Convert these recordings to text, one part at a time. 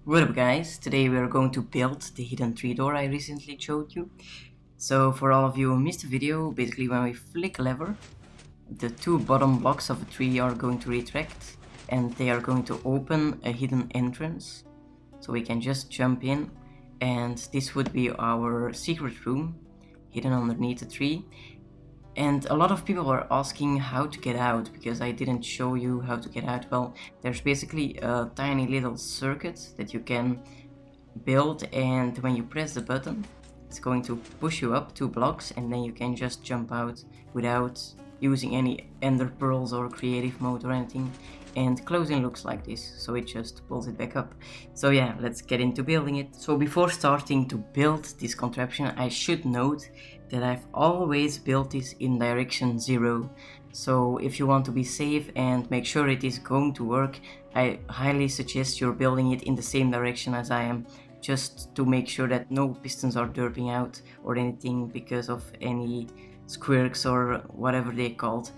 What up guys, today we are going to build the hidden tree door I recently showed you. So for all of you who missed the video, basically when we flick a lever, the two bottom blocks of a tree are going to retract and they are going to open a hidden entrance. So we can just jump in and this would be our secret room hidden underneath the tree. And a lot of people were asking how to get out because I didn't show you how to get out. Well, there's basically a tiny little circuit that you can build, and when you press the button it's going to push you up 2 blocks and then you can just jump out without using any ender pearls or creative mode or anything. And closing looks like this, so it just pulls it back up. So yeah, let's get into building it. So before starting to build this contraption, I should note that I've always built this in direction 0. So if you want to be safe and make sure it is going to work, I highly suggest you're building it in the same direction as I am, just to make sure that no pistons are derping out or anything because of any squirks or whatever they're called.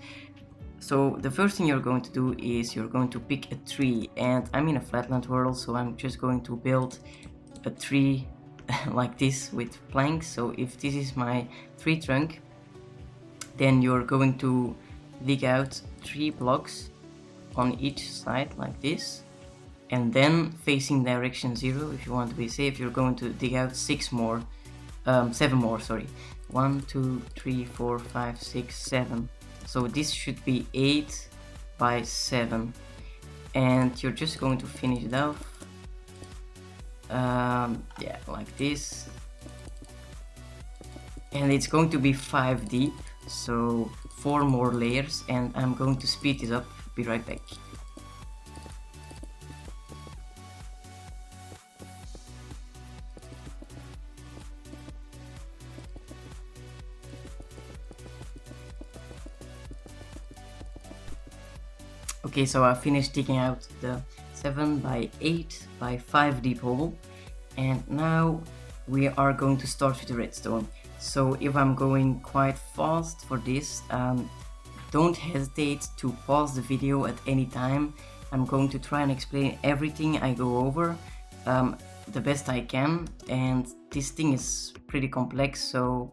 So the first thing you're going to do is you're going to pick a tree, and I'm in a flatland world, so I'm just going to build a tree like this with planks. So if this is my tree trunk, then you're going to dig out 3 blocks on each side like this, and then facing direction 0. If you want to be safe, you're going to dig out 7 more, sorry. 1, 2, 3, 4, 5, 6, 7. So this should be 8 by 7, and you're just going to finish it off, yeah, like this, and it's going to be 5 deep, so 4 more layers, and I'm going to speed this up. Be right back. Okay, so I finished digging out the 7 by 8 by 5 deep hole, and now we are going to start with the redstone. So if I'm going quite fast for this, don't hesitate to pause the video at any time. I'm going to try and explain everything I go over the best I can, and this thing is pretty complex, so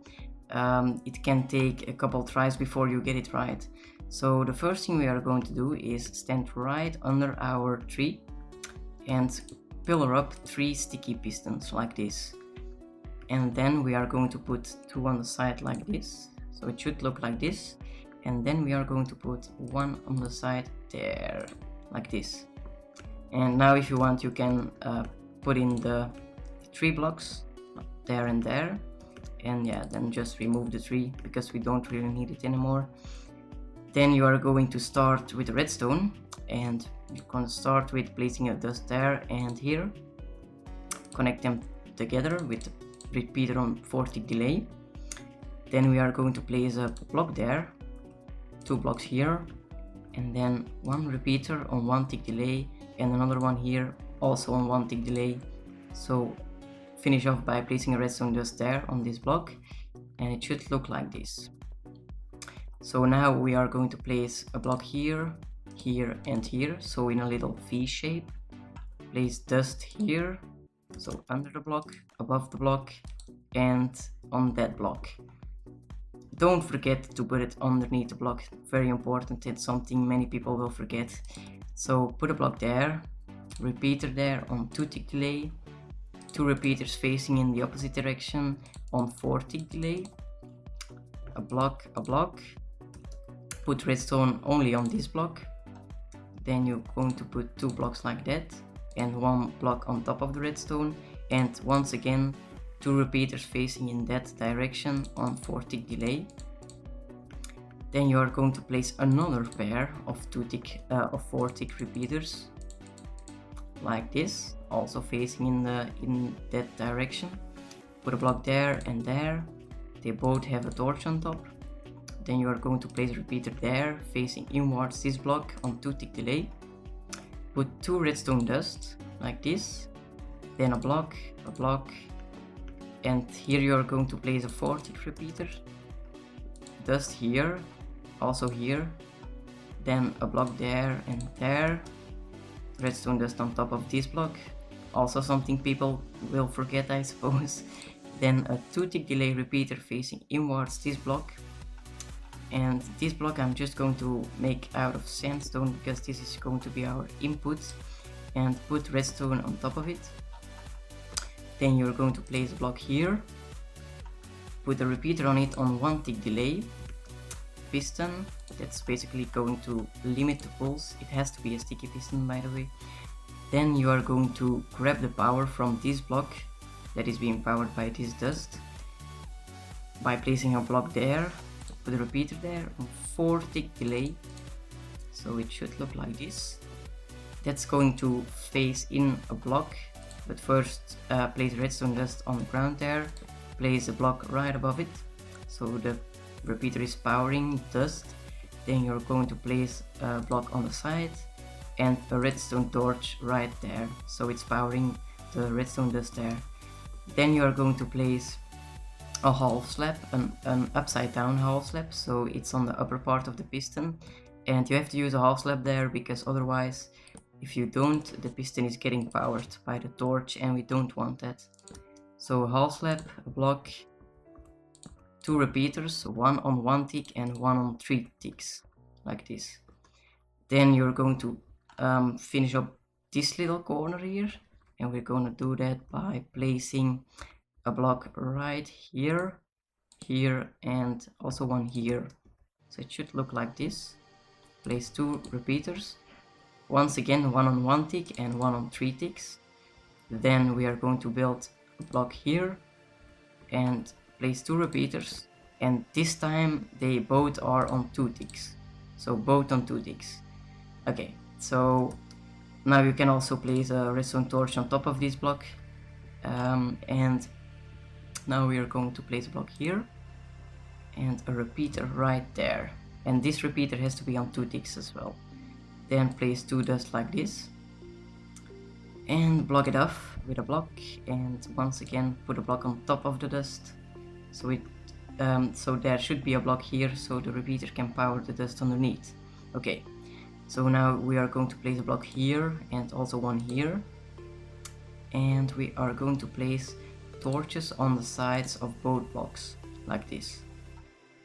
it can take a couple tries before you get it right. So the first thing we are going to do is stand right under our tree and pillar up 3 sticky pistons like this. And then we are going to put 2 on the side like this, so it should look like this. And then we are going to put 1 on the side there, like this. And now if you want, you can put in the 3 blocks there and there. And yeah, then just remove the tree because we don't really need it anymore. Then you are going to start with the redstone, and you're going to start with placing a dust there and here. Connect them together with the repeater on 4-tick delay. Then we are going to place a block there, 2 blocks here, and then 1 repeater on 1-tick delay and another one here also on 1-tick delay. So finish off by placing a redstone dust there on this block, and it should look like this. So now we are going to place a block here, here and here, so in a little V shape. Place dust here, so under the block, above the block, and on that block. Don't forget to put it underneath the block, very important, it's something many people will forget. So put a block there, repeater there on 2-tick delay, 2 repeaters facing in the opposite direction on 4-tick delay, a block, put redstone only on this block. Then you're going to put 2 blocks like that and 1 block on top of the redstone, and once again 2 repeaters facing in that direction on 4-tick delay. Then you are going to place another pair of 4-tick repeaters like this, also facing in that direction. Put a block there and there, they both have a torch on top. Then you are going to place a repeater there facing inwards this block on 2-tick delay. Put 2 redstone dust like this, then a block, and here you are going to place a 4-tick repeater, dust here, also here, then a block there and there, redstone dust on top of this block, also something people will forget, I suppose. Then a 2-tick delay repeater facing inwards this block. And this block I'm just going to make out of sandstone because this is going to be our input, and put redstone on top of it. Then you're going to place a block here, put a repeater on it on 1-tick delay, piston, that's basically going to limit the pulse. It has to be a sticky piston, by the way. Then you are going to grab the power from this block that is being powered by this dust by placing a block there, put a repeater there on 4-tick delay, so it should look like this. That's going to face in a block, but first place redstone dust on the ground there, place a block right above it, so the repeater is powering dust. Then you're going to place a block on the side and a redstone torch right there, so it's powering the redstone dust there. Then you are going to place a half slab, an upside down half slab, so it's on the upper part of the piston, and you have to use a half slab there because otherwise, if you don't, the piston is getting powered by the torch and we don't want that. So a half slab, a block, 2 repeaters, one on 1-tick and one on 3 ticks, like this. Then you're going to finish up this little corner here, and we're going to do that by placing a block right here, here, and also one here. So it should look like this. Place 2 repeaters, once again one on 1-tick and one on 3 ticks. Then we are going to build a block here and place 2 repeaters, and this time they both are on 2 ticks, so both on 2 ticks. Okay, so now you can also place a redstone torch on top of this block, and now we are going to place a block here and a repeater right there, and this repeater has to be on 2 ticks as well. Then place 2 dust like this and block it off with a block, and once again put a block on top of the dust, so there should be a block here so the repeater can power the dust underneath. Okay, so now we are going to place a block here and also one here, and we are going to place torches on the sides of both blocks like this,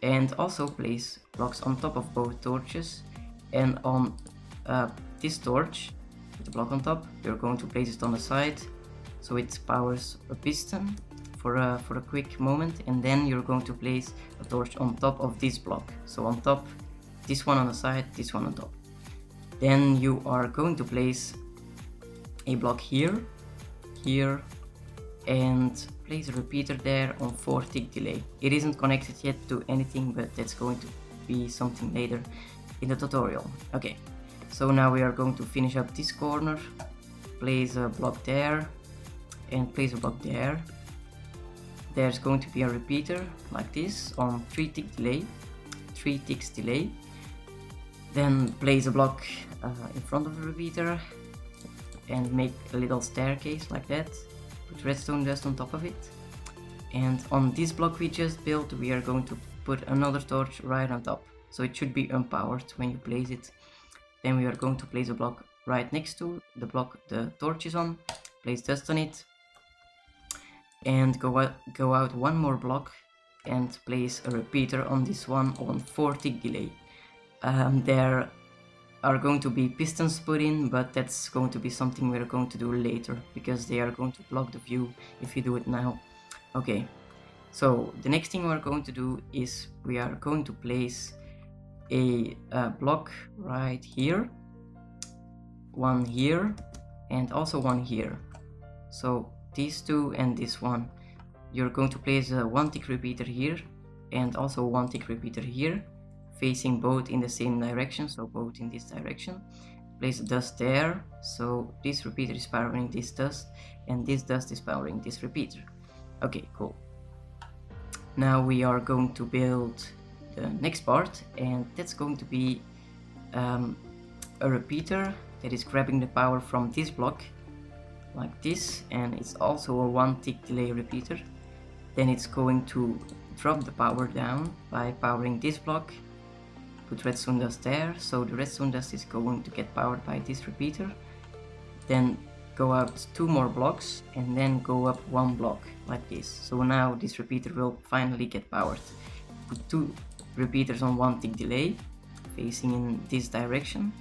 and also place blocks on top of both torches, and on this torch with the block on top you're going to place it on the side so it powers a piston for a quick moment, and then you're going to place a torch on top of this block, so on top, this one on the side, this one on top. Then you are going to place a block here, here, and place a repeater there on 4-tick delay. It isn't connected yet to anything, but that's going to be something later in the tutorial. Okay, so now we are going to finish up this corner, place a block there and place a block there. There's going to be a repeater like this on 3-tick delay, 3 ticks delay. Then place a block in front of the repeater and make a little staircase like that. Put redstone dust on top of it. And on this block we just built, we are going to put another torch right on top, so it should be unpowered when you place it. Then we are going to place a block right next to the block the torch is on, place dust on it, and go out one more block and place a repeater on this one on 4-tick delay. There are going to be pistons put in, but that's going to be something we're going to do later because they are going to block the view if you do it now. Okay, so the next thing we're going to do is we are going to place a block right here, one here, and also one here. So these two and this one. You're going to place a 1-tick repeater here and also a 1-tick repeater here, facing both in the same direction, so both in this direction. Place the dust there, so this repeater is powering this dust and this dust is powering this repeater. Okay, cool. Now we are going to build the next part, and that's going to be a repeater that is grabbing the power from this block like this, and it's also a 1-tick delay repeater. Then it's going to drop the power down by powering this block, put redstone dust there, so the redstone dust is going to get powered by this repeater. Then go out 2 more blocks and then go up 1 block like this. So now this repeater will finally get powered. Put 2 repeaters on 1 tick delay facing in this direction,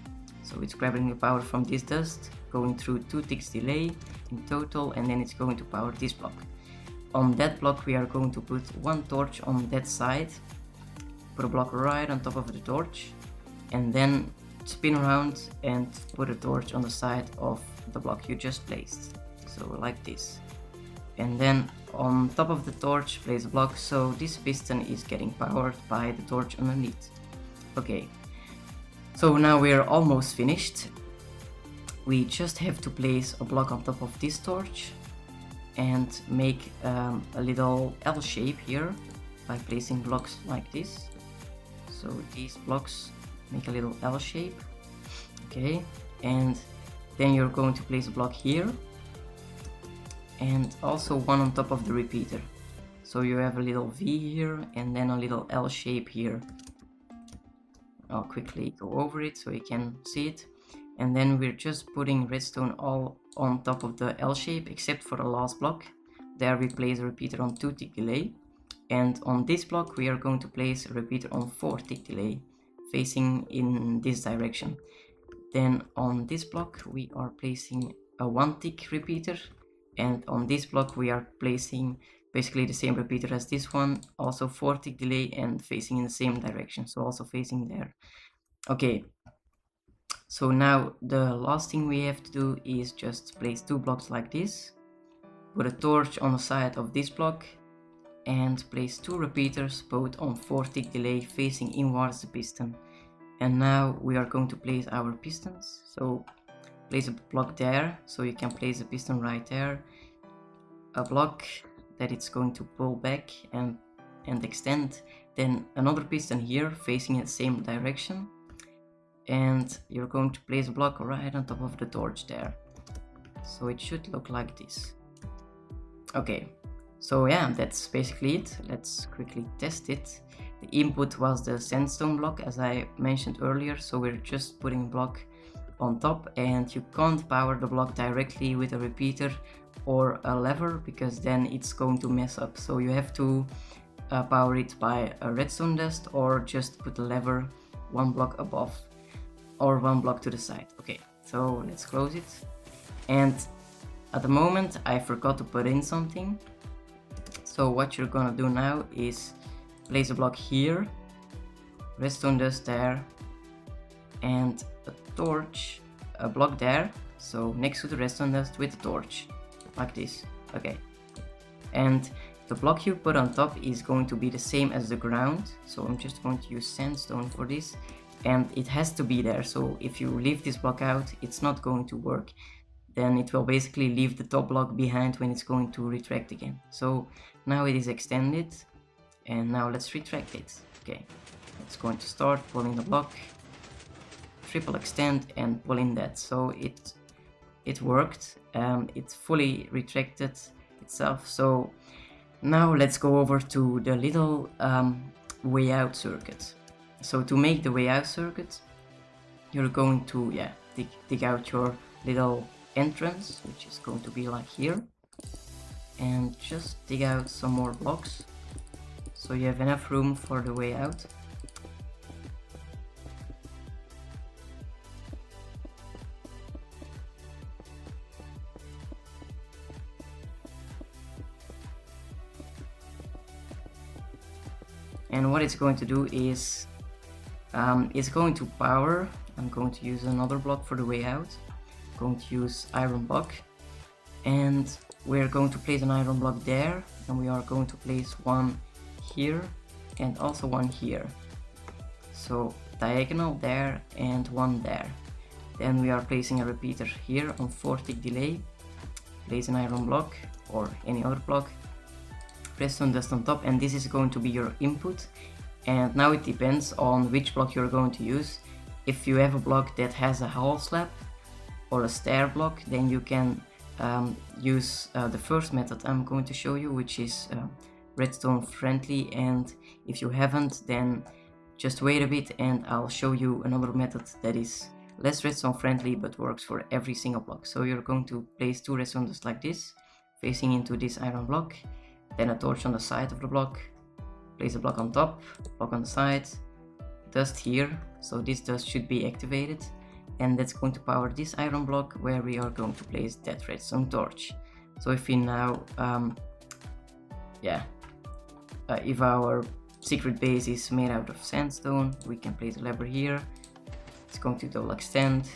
so it's grabbing the power from this dust, going through 2 ticks delay in total, and then it's going to power this block. On that block we are going to put 1 torch on that side, put a block right on top of the torch, and then spin around and put a torch on the side of the block you just placed, so like this. And then on top of the torch place a block, so this piston is getting powered by the torch underneath. Okay, so now we're almost finished. We just have to place a block on top of this torch and make a little L shape here by placing blocks like this. So these blocks make a little L shape. Okay, and then you're going to place a block here and also one on top of the repeater. So you have a little V here and then a little L shape here. I'll quickly go over it so you can see it. And then we're just putting redstone all on top of the L shape except for the last block. There we place a repeater on 2 tick delay, and on this block we are going to place a repeater on 4 tick delay facing in this direction. Then on this block we are placing a 1 tick repeater, and on this block we are placing basically the same repeater as this one, also 4 tick delay and facing in the same direction, so also facing there. Okay, so now the last thing we have to do is just place 2 blocks like this, put a torch on the side of this block, and place 2 repeaters both on 4 tick delay facing inwards the piston. And now we are going to place our pistons, so place a block there, so you can place a piston right there, a block that it's going to pull back and extend, then another piston here facing in the same direction, and you're going to place a block right on top of the torch there, so it should look like this. Okay, so yeah, that's basically it. Let's quickly test it. The input was the sandstone block as I mentioned earlier, so we're just putting a block on top, and you can't power the block directly with a repeater or a lever because then it's going to mess up, so you have to power it by a redstone dust or just put a lever 1 block above or 1 block to the side. Okay, so let's close it. And at the moment I forgot to put in something, so what you're gonna do now is place a block here, redstone dust there, and a torch, a block there, so next to the redstone dust with a torch like this. Okay, and the block you put on top is going to be the same as the ground, so I'm just going to use sandstone for this, and it has to be there, so if you leave this block out it's not going to work. Then it will basically leave the top block behind when it's going to retract again. So now it is extended, and now let's retract it. Okay, it's going to start pulling the block, triple extend and pull in that, so it worked. It fully retracted itself. So now let's go over to the little way out circuit. So to make the way out circuit, you're going to dig out your little entrance, which is going to be like here, and just dig out some more blocks so you have enough room for the way out. And what it's going to do is it's going to power. I'm going to use another block for the way out. I'm going to use iron block, and we're going to place an iron block there, and we are going to place one here and also one here, so diagonal there and one there. Then we are placing a repeater here on 4 tick delay, place an iron block or any other block, redstone dust on top, and this is going to be your input. And now it depends on which block you're going to use. If you have a block that has a hall slab or a stair block, then you can use the first method I'm going to show you, which is redstone friendly, and if you haven't, then just wait a bit and I'll show you another method that is less redstone friendly but works for every single block. So you're going to place 2 redstone dust like this, facing into this iron block, then a torch on the side of the block, place a block on top, block on the side, dust here, so this dust should be activated, and that's going to power this iron block where we are going to place that redstone torch. So if we now if our secret base is made out of sandstone, we can place a lever here. It's going to double extend,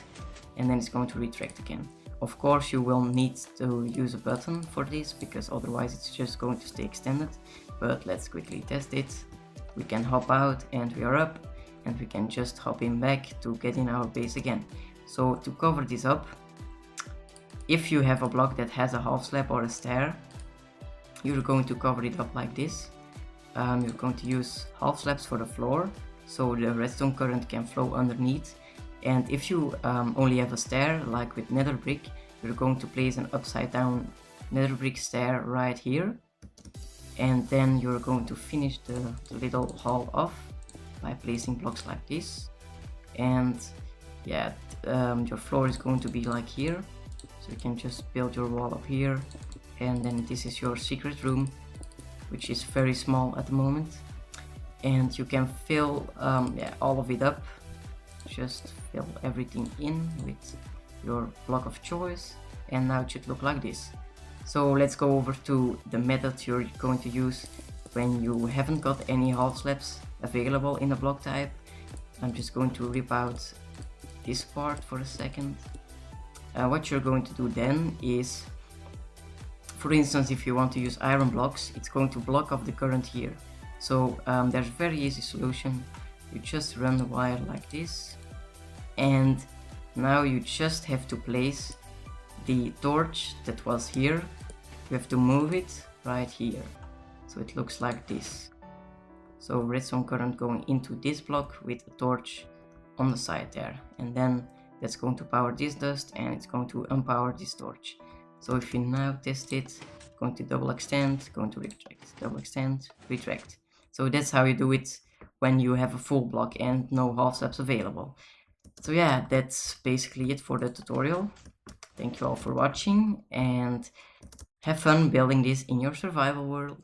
and then it's going to retract again. Of course, you will need to use a button for this, because otherwise it's just going to stay extended. But let's quickly test it. We can hop out and we are up, and we can just hop in back to get in our base again. So to cover this up, if you have a block that has a half slab or a stair, you're going to cover it up like this. You're going to use half slabs for the floor, so the redstone current can flow underneath. And if you only have a stair, like with nether brick, you're going to place an upside down nether brick stair right here, and then you're going to finish the little hall off by placing blocks like this. And yeah, your floor is going to be like here, so you can just build your wall up here, and then this is your secret room, which is very small at the moment, and you can fill all of it up. Just fill everything in with your block of choice, and now it should look like this. So let's go over to the method you're going to use when you haven't got any half slabs available in the block type. I'm just going to rip out this part for a second. What you're going to do then is, for instance, if you want to use iron blocks, it's going to block off the current here. So there's a very easy solution. You just run the wire like this, and now you just have to place the torch that was here. You have to move it right here, so it looks like this. So redstone current going into this block with a torch on the side there, and then that's going to power this dust, and it's going to unpower this torch. So if you now test it, going to double extend, going to retract, double extend, retract. So that's how you do it when you have a full block and no half slabs available. So yeah, that's basically it for the tutorial. Thank you all for watching, and have fun building this in your survival world.